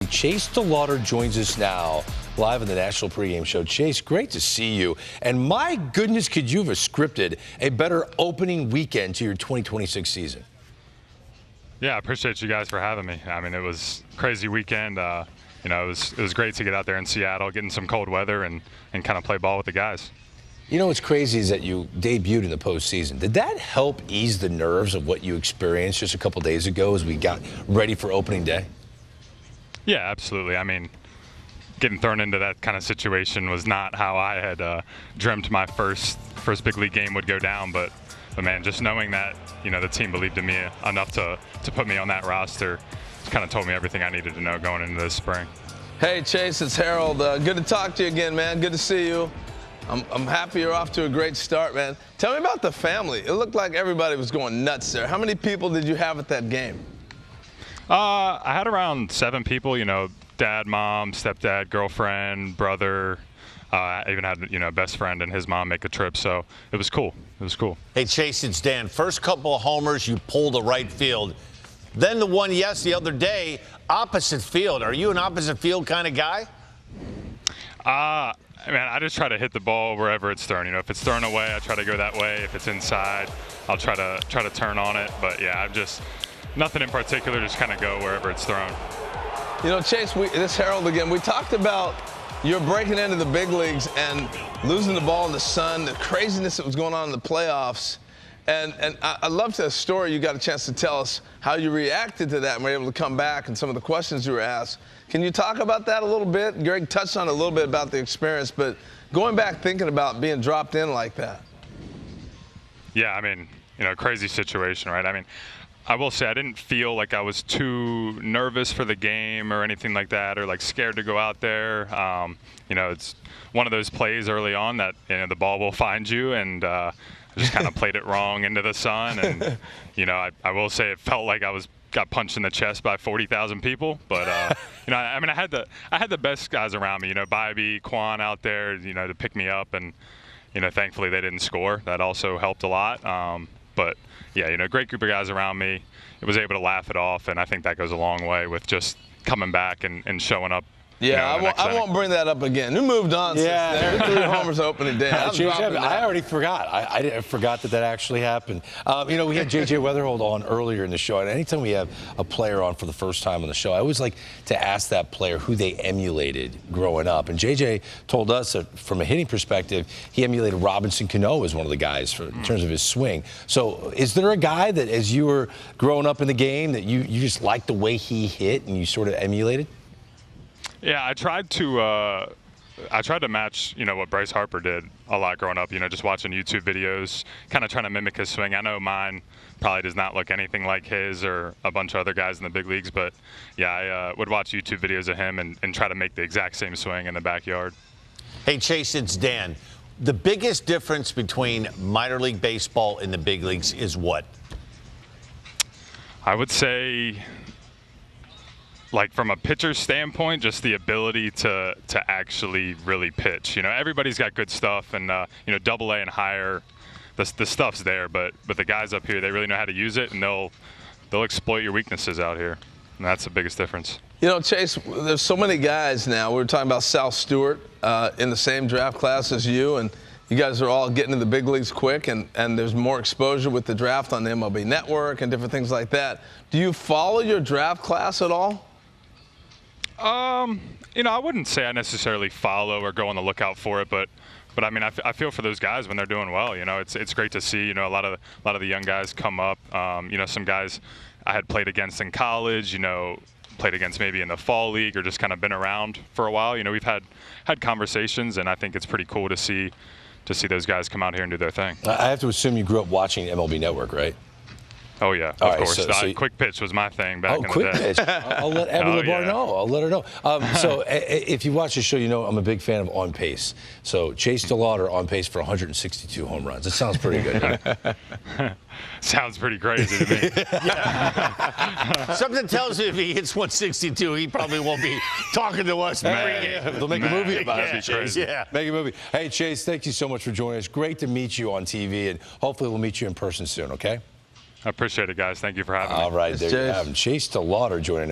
and Chase DeLauter joins us now live on the National Pregame Show. Chase, great to see you. And my goodness, could you have scripted a better opening weekend to your 2026 season? Yeah, I appreciate you guys for having me. I mean, it was a crazy weekend. You know, it was great to get out there in Seattle, getting some cold weather, and kind of play ball with the guys. You know what's crazy is that you debuted in the postseason. Did that help ease the nerves of what you experienced just a couple days ago as we got ready for opening day? Yeah, absolutely. I mean, getting thrown into that kind of situation was not how I had dreamt my first big league game would go down. But man, just knowing that, you know, the team believed in me enough to put me on that roster kind of told me everything I needed to know going into this spring. Hey, Chase, it's Harold. Good to talk to you again, man. Good to see you. I'm happy you're off to a great start, man. Tell me about the family. It looked like everybody was going nuts there. How many people did you have at that game? I had around 7 people, you know, dad, mom, stepdad, girlfriend, brother. I even had, you know, a best friend and his mom make a trip, so it was cool. It was cool. Hey, Chase, it's Dan. First couple of homers, you pulled to right field. Then the one, the other day, opposite field. Are you an opposite field kind of guy? Man, I just try to hit the ball wherever it's thrown. You know, if it's thrown away, I try to go that way. If it's inside, I'll try to turn on it. But yeah, I'm just nothing in particular. Just kind of go wherever it's thrown. You know, Chase, this Harold again. We talked about you're breaking into the big leagues and losing the ball in the sun, the craziness that was going on in the playoffs. And I loved the story you got a chance to tell us how you reacted to that and were able to come back and some of the questions you were asked. Can you talk about that a little bit? Greg touched on it a little bit about the experience, but going back thinking about being dropped in like that. Yeah, I mean, you know, crazy situation, right? I mean, I will say I didn't feel like I was too nervous for the game or anything like that, or like scared to go out there. You know, it's one of those plays early on that, you know, the ball will find you, and I just kind of played it wrong into the sun. And, you know, I will say it felt like I got punched in the chest by 40,000 people. But, you know, I mean, I had the best guys around me, you know, Bybee, Quan out there, you know, to pick me up. And, you know, thankfully they didn't score. That also helped a lot. But, yeah, you know, great group of guys around me. I was able to laugh it off, and I think that goes a long way with just coming back and showing up. Yeah, you know, I won't bring that up again. You moved on since then. 3 homers opening day. I already forgot. I forgot that actually happened. You know, we had J.J. Weatherhold on earlier in the show, and anytime we have a player on for the first time on the show, I always like to ask that player who they emulated growing up. And J.J. told us that from a hitting perspective, he emulated Robinson Cano as one of the guys in terms of his swing. So is there a guy that as you were growing up in the game that you just liked the way he hit and you sort of emulated? Yeah, I tried to match, you know, what Bryce Harper did a lot growing up, you know, just watching YouTube videos, kind of trying to mimic his swing. I know mine probably does not look anything like his or a bunch of other guys in the big leagues, but yeah, I would watch YouTube videos of him and try to make the exact same swing in the backyard. Hey, Chase, it's Dan. The biggest difference between minor league baseball and the big leagues is what? I would say, like, from a pitcher standpoint, just the ability to actually really pitch. You know, everybody's got good stuff, and you know, AA and higher, the stuff's there. But the guys up here, they really know how to use it, and they'll exploit your weaknesses out here, and that's the biggest difference. You know, Chase, there's so many guys now. We were talking about Sal Stewart in the same draft class as you, and you guys are all getting to the big leagues quick, and there's more exposure with the draft on the MLB Network and different things like that. Do you follow your draft class at all? You know, I wouldn't say I necessarily follow or go on the lookout for it, but I mean, I feel for those guys when they're doing well. You know, it's great to see. You know, a lot of the young guys come up. You know, some guys I had played against in college. You know, played against maybe in the fall league or just kind of been around for a while. You know, we've had conversations, and I think it's pretty cool to see those guys come out here and do their thing. I have to assume you grew up watching MLB Network, right? Oh, yeah, of course. Quick pitch was my thing back in the day. Quick pitch. I'll let Abby LeBar know. I'll let her know. So if you watch the show, you know I'm a big fan of On Pace. So Chase DeLauter on pace for 162 home runs. It sounds pretty good. Sounds pretty crazy to me. Something tells me if he hits 162, he probably won't be talking to us. They'll make a movie about it. Crazy. Yeah. Make a movie. Hey, Chase, thank you so much for joining us. Great to meet you on TV, and hopefully we'll meet you in person soon, okay? I appreciate it, guys. Thank you for having me. All right, there you have him. Chase DeLauter joining us.